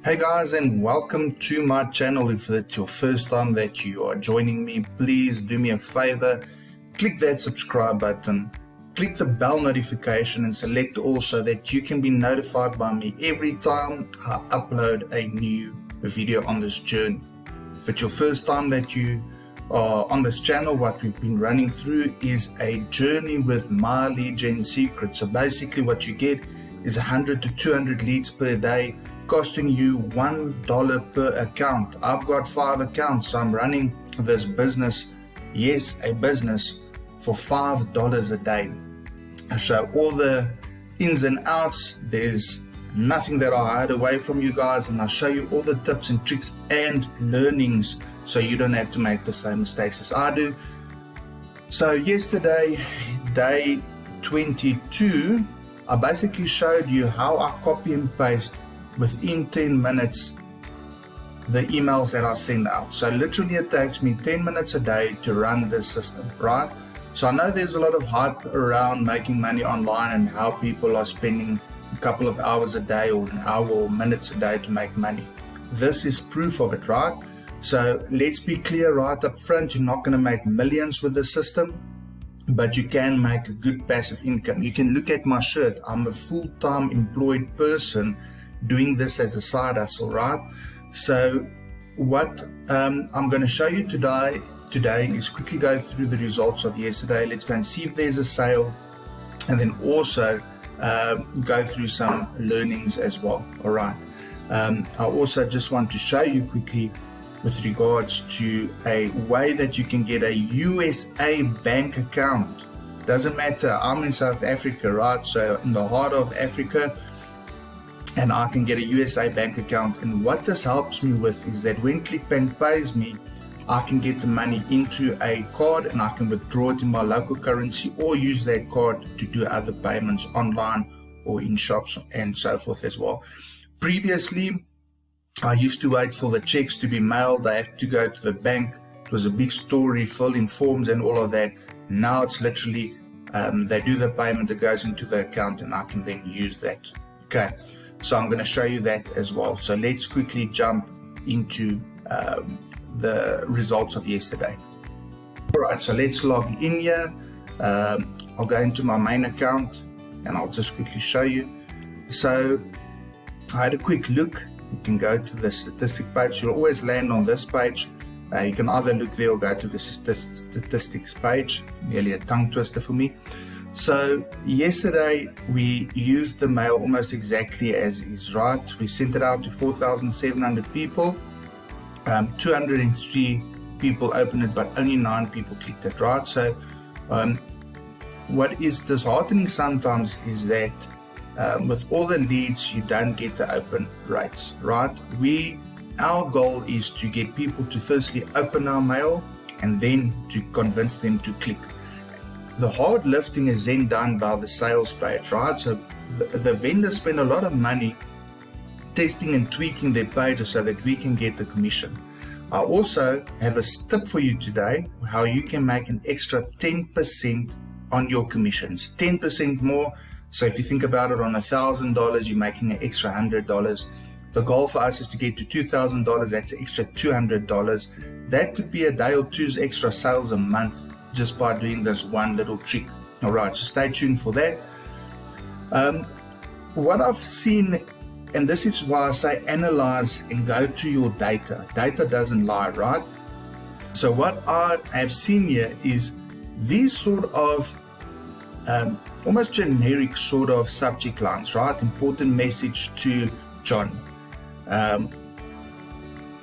Hey guys, and welcome to my channel. If it's your first time that you are joining me, please do me a favor, click that subscribe button, click the bell notification and select all so that you can be notified by me every time I upload a new video on this journey. If it's your first time that you are on this channel, what we've been running through is a journey with my lead gen secret. So basically what you get is 100 to 200 leads per day, costing you $1 per account. I've got 5 accounts, so I'm running this business, yes, a business, for $5 a day. I show all the ins and outs. There's nothing that I hide away from you guys, and I show you all the tips and tricks and learnings so you don't have to make the same mistakes as I do. So yesterday, day 22, I basically showed you how I copy and paste within 10 minutes the emails that I send out. So literally it takes me 10 minutes a day to run this system, right? So I know there's a lot of hype around making money online and how people are spending a couple of hours a day or an hour or minutes a day to make money. This is proof of it, right? So let's be clear right up front, you're not going to make millions with this system, but you can make a good passive income. You can look at my shirt. I'm a full-time employed person doing this as a side hustle, right? So what I'm going to show you today is quickly go through the results of yesterday. Let's go and see if there's a sale, and then also go through some learnings as well. All right. I also just want to show you quickly with regards to a way that you can get a USA bank account. Doesn't matter, I'm in South Africa, right? So in the heart of Africa, and I can get a USA bank account. And what this helps me with is that when Clickbank pays me, I can get the money into a card and I can withdraw it in my local currency or use that card to do other payments online or in shops and so forth as well. Previously, I used to wait for the checks to be mailed. I had to go to the bank. It was a big story, fill in forms and all of that. Now it's literally, they do the payment, it goes into the account and I can then use that. Okay. So I'm going to show you that as well. So let's quickly jump into the results of yesterday. All right, so let's log in here. I'll go into my main account and I'll just quickly show you. So I had a quick look. You can go to the statistic page. You'll always land on this page. You can either look there or go to the statistics page. Nearly a tongue twister for me. So yesterday we used the mail almost exactly as is, right? We sent it out to 4,700 people. 203 people opened it, but only 9 people clicked it, right? So what is disheartening sometimes is that with all the leads, you don't get the open rates, right? Our goal is to get people to firstly open our mail and then to convince them to click. The hard lifting is then done by the sales page, right? So the vendors spend a lot of money testing and tweaking their pages so that we can get the commission. I also have a tip for you today, how you can make an extra 10% on your commissions, 10% more. So if you think about it, on $1,000, you're making an extra $100. The goal for us is to get to $2,000. That's an extra $200. That could be a day or two's extra sales a month, just by doing this one little trick. All right, so stay tuned for that. What I've seen, and this is why I say analyze and go to your data. Data doesn't lie, right? So what I have seen here is these sort of almost generic sort of subject lines, right? Important message to John.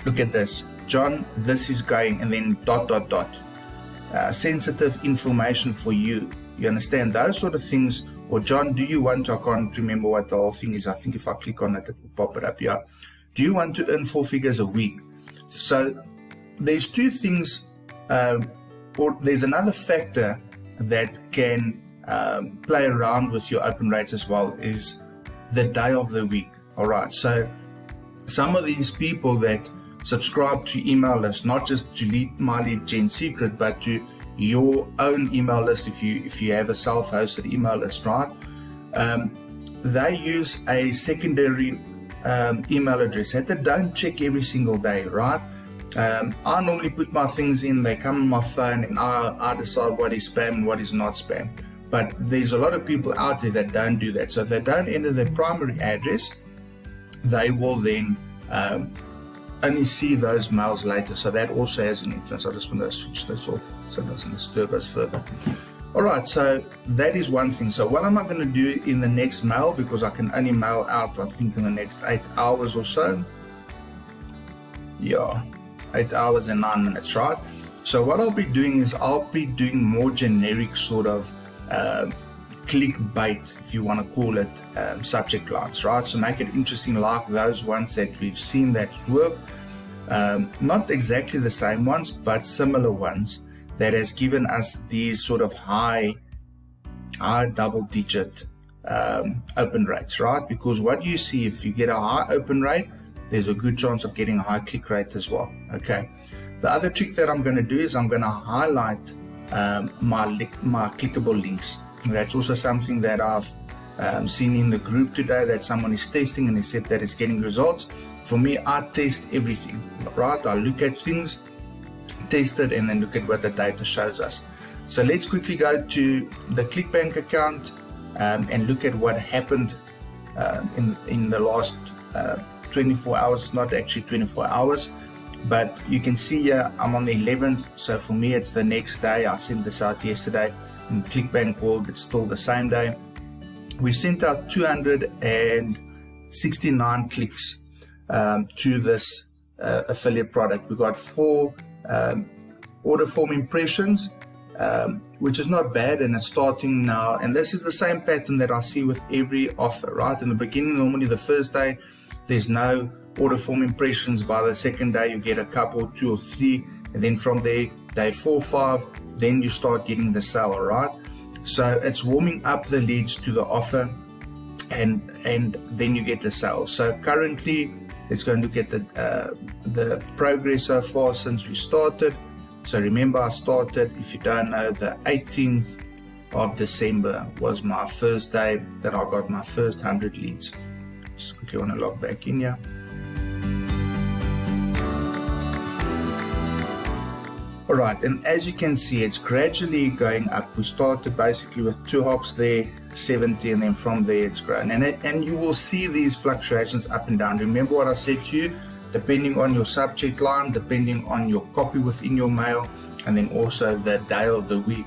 Look at this. John, this is going, and then ... sensitive information for you. You understand those sort of things? Or John, do you want to, I can't remember what the whole thing is. I think if I click on it, it will pop it up here. Do you want to earn 4 figures a week? So there's two things, or there's another factor that can play around with your open rates as well, is the day of the week. All right. So some of these people that subscribe to email lists, not just to my lead gen secret, but to your own email list, if you have a self-hosted email list, right? They use a secondary email address that they don't check every single day, right? I normally put my things in, they come on my phone, and I decide what is spam and what is not spam. But there's a lot of people out there that don't do that. So if they don't enter their primary address, they will then only see those mails later. So that also has an influence. I just want to switch this off so it doesn't disturb us further. Alright, so that is one thing. So what am I going to do in the next mail, because I can only mail out, I think, in the next 8 hours or so. Yeah, 8 hours and 9 minutes, right? So what I'll be doing is I'll be doing more generic sort of clickbait, if you want to call it, subject lines, right? So make it interesting, like those ones that we've seen that work. Not exactly the same ones, but similar ones that has given us these sort of high double-digit open rates, right? Because what you see, if you get a high open rate, there's a good chance of getting a high click rate as well. Okay. The other trick that I'm going to do is I'm going to highlight my clickable links. That's also something that I've seen in the group today, that someone is testing and they said that it's getting results. For me, I test everything, right? I look at things, test it, and then look at what the data shows us. So let's quickly go to the Clickbank account and look at what happened in the last 24 hours, not actually 24 hours. But you can see here I'm on the 11th, so for me it's the next day. I sent this out yesterday. In Clickbank world, it's still the same day. We sent out 269 clicks to this affiliate product. We got 4 order form impressions, which is not bad, and it's starting now. And this is the same pattern that I see with every offer, right? In the beginning, normally the first day, there's no order form impressions. By the second day, you get a couple, 2 or 3, and then from there, day 4, 5, then you start getting the sale, right? So it's warming up the leads to the offer, and then you get the sale. So currently, let's go and look at the progress so far since we started. So remember, I started, if you don't know, the 18th of December was my first day that I got my first 100 leads. Just quickly want to log back in here. Alright, and as you can see, it's gradually going up. We started basically with 2 hops there, 70, and then from there it's grown. And you will see these fluctuations up and down. Remember what I said to you, depending on your subject line, depending on your copy within your mail, and then also the day of the week,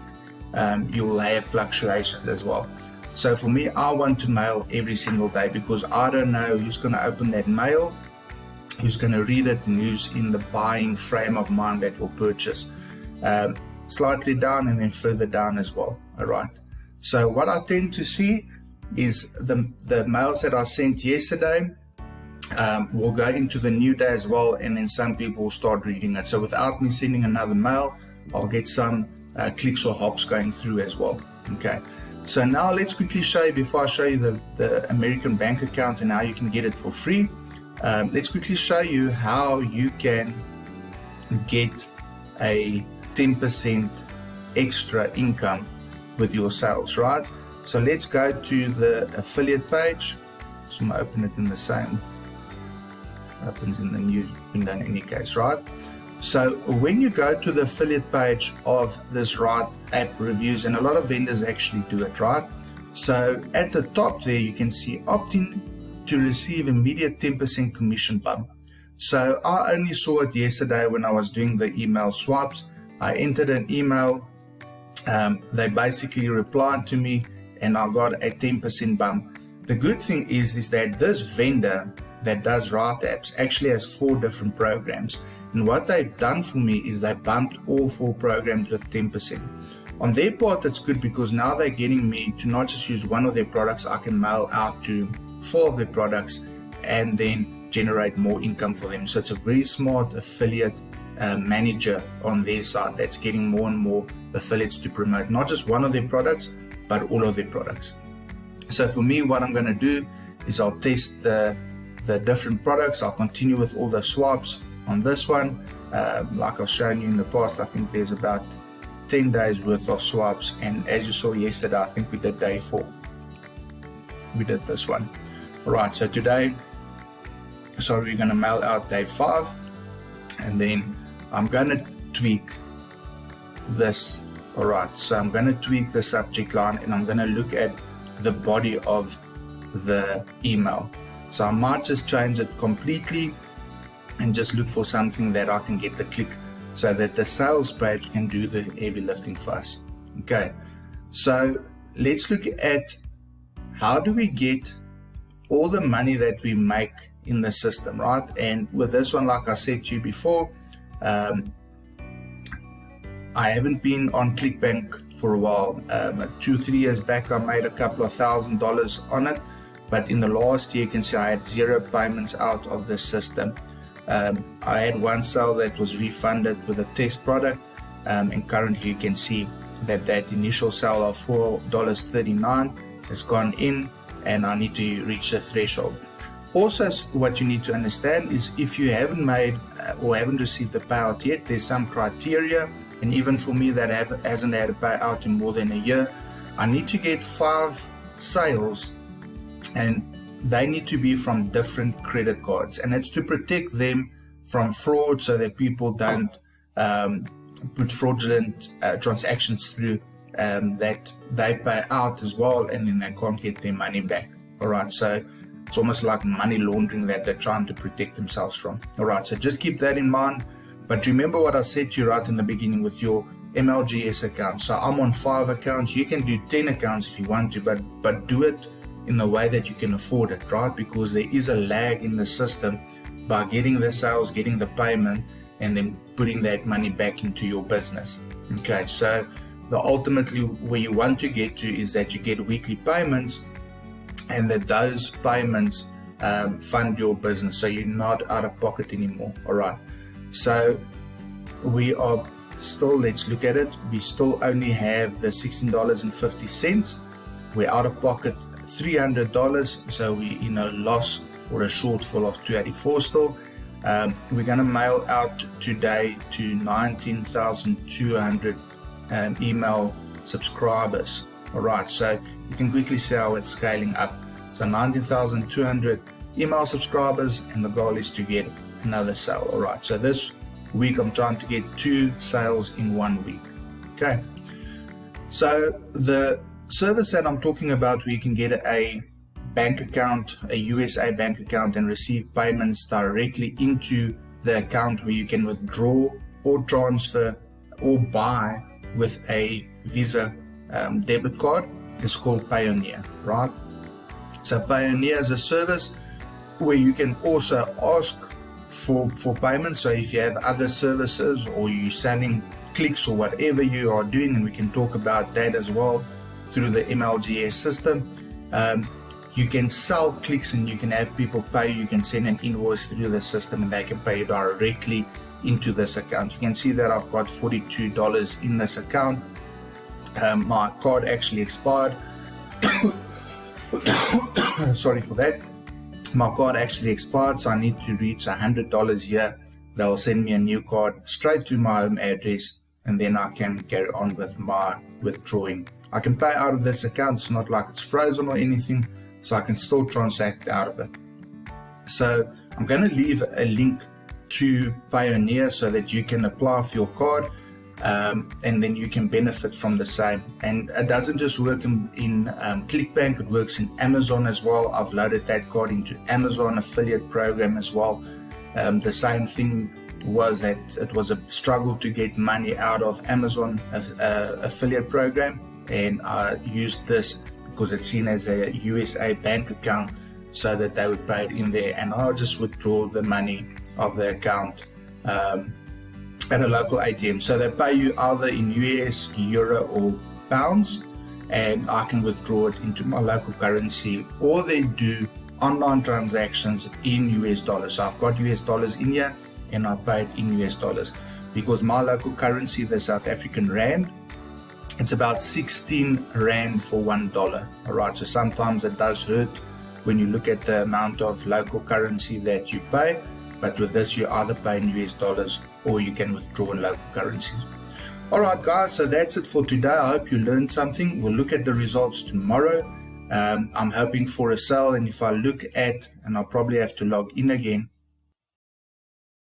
you will have fluctuations as well. So for me, I want to mail every single day, because I don't know who's going to open that mail, who's going to read it, and who's in the buying frame of mind that will purchase. Slightly down and then further down as well. All right. So what I tend to see is the mails that I sent yesterday will go into the new day as well, and then some people will start reading it. So without me sending another mail, I'll get some clicks or hops going through as well. Okay. So now let's quickly show you, before I show you the American bank account and how you can get it for free. Let's quickly show you how you can get a 10% extra income with your sales, right? So let's go to the affiliate page. So I'm going to open it in the same, opens in the new window in any case, right? So when you go to the affiliate page of this right app reviews, and a lot of vendors actually do it, right? So at the top there, you can see opting to receive immediate 10% commission bump. So I only saw it yesterday when I was doing the email swaps. I entered an email, they basically replied to me, and I got a 10% bump. The good thing is that this vendor that does right apps actually has 4 different programs. And what they've done for me is they bumped all 4 programs with 10%. On their part, it's good, because now they're getting me to not just use one of their products. I can mail out to 4 of their products and then generate more income for them. So it's a very smart affiliate manager on their side that's getting more and more affiliates to promote not just one of their products, but all of their products. So for me, what I'm going to do is I'll test the different products. I'll continue with all the swaps on this one. Like I've shown you in the past, I think there's about 10 days worth of swaps, and as you saw yesterday, I think we did day 4. We did this one. All right, so today So we're going to mail out day 5, and then I'm going to tweak this. All right, so I'm going to tweak the subject line, and I'm going to look at the body of the email. So I might just change it completely and just look for something that I can get the click, so that the sales page can do the heavy lifting for us. Okay, so let's look at how do we get all the money that we make in the system, right? And with this one, like I said to you before, I haven't been on Clickbank for a while. 2-3 years back, I made a couple of $1,000s on it, but in the last year, you can see I had 0 payments out of the system. I had one sale that was refunded with a test product, and currently you can see that that initial sale of $4.39 has gone in, and I need to reach the threshold. Also, what you need to understand is if you haven't made or haven't received the payout yet, there's some criteria. And even for me that hasn't had a payout in more than a year, I need to get 5 sales, and they need to be from different credit cards. And it's to protect them from fraud, so that people don't put fraudulent transactions through that they pay out as well, and then they can't get their money back. All right, so it's almost like money laundering that they're trying to protect themselves from. All right, so just keep that in mind. But remember what I said to you right in the beginning with your MLGS account. So I'm on 5 accounts. You can do 10 accounts if you want to, but do it in the way that you can afford it, right? Because there is a lag in the system by getting the sales, getting the payment, and then putting that money back into your business. Okay, so ultimately where you want to get to is that you get weekly payments, and that those payments fund your business, so you're not out of pocket anymore. All right, so we are still, let's look at it, we still only have the $16.50. We're out of pocket $300, so we in a loss or a shortfall of $284 still. We're going to mail out today to 19,200 email subscribers. All right, so you can quickly see how it's scaling up. So 19,200 email subscribers, and the goal is to get another sale. All right, so this week I'm trying to get 2 sales in 1 week. Okay, so the service that I'm talking about, where you can get a bank account, a USA bank account, and receive payments directly into the account, where you can withdraw or transfer or buy with a Visa debit card, is called Payoneer, right? So Payoneer is a service where you can also ask for payments. So if you have other services, or you're selling clicks or whatever you are doing, and we can talk about that as well through the MLGS system, you can sell clicks and you can have people pay. You can send an invoice through the system, and they can pay directly into this account. You can see that I've got $42 in this account. My card actually expired. Sorry for that. My card actually expired, so I need to reach $100 here. They'll send me a new card straight to my home address, and then I can carry on with my withdrawing. I can pay out of this account. It's not like it's frozen or anything, so I can still transact out of it. So I'm going to leave a link to Payoneer so that you can apply for your card, and then you can benefit from the same. And it doesn't just work in Clickbank, it works in Amazon as well. I've loaded that card into Amazon affiliate program as well. The same thing was that it was a struggle to get money out of Amazon affiliate program, and I used this because it's seen as a USA bank account, so that they would pay it in there, and I'll just withdraw the money of the account at a local ATM. So they pay you either in US, Euro, or pounds, and I can withdraw it into my local currency, or they do online transactions in US dollars. So I've got US dollars in here, and I pay it in US dollars, because my local currency, the South African rand, it's about 16 rand for $1. All right, so sometimes it does hurt when you look at the amount of local currency that you pay, but with this you either pay in US dollars or you can withdraw in local currencies. All right, guys, so that's it for today. I hope you learned something. We'll look at the results tomorrow. I'm hoping for a sale, and if I look at, and I'll probably have to log in again,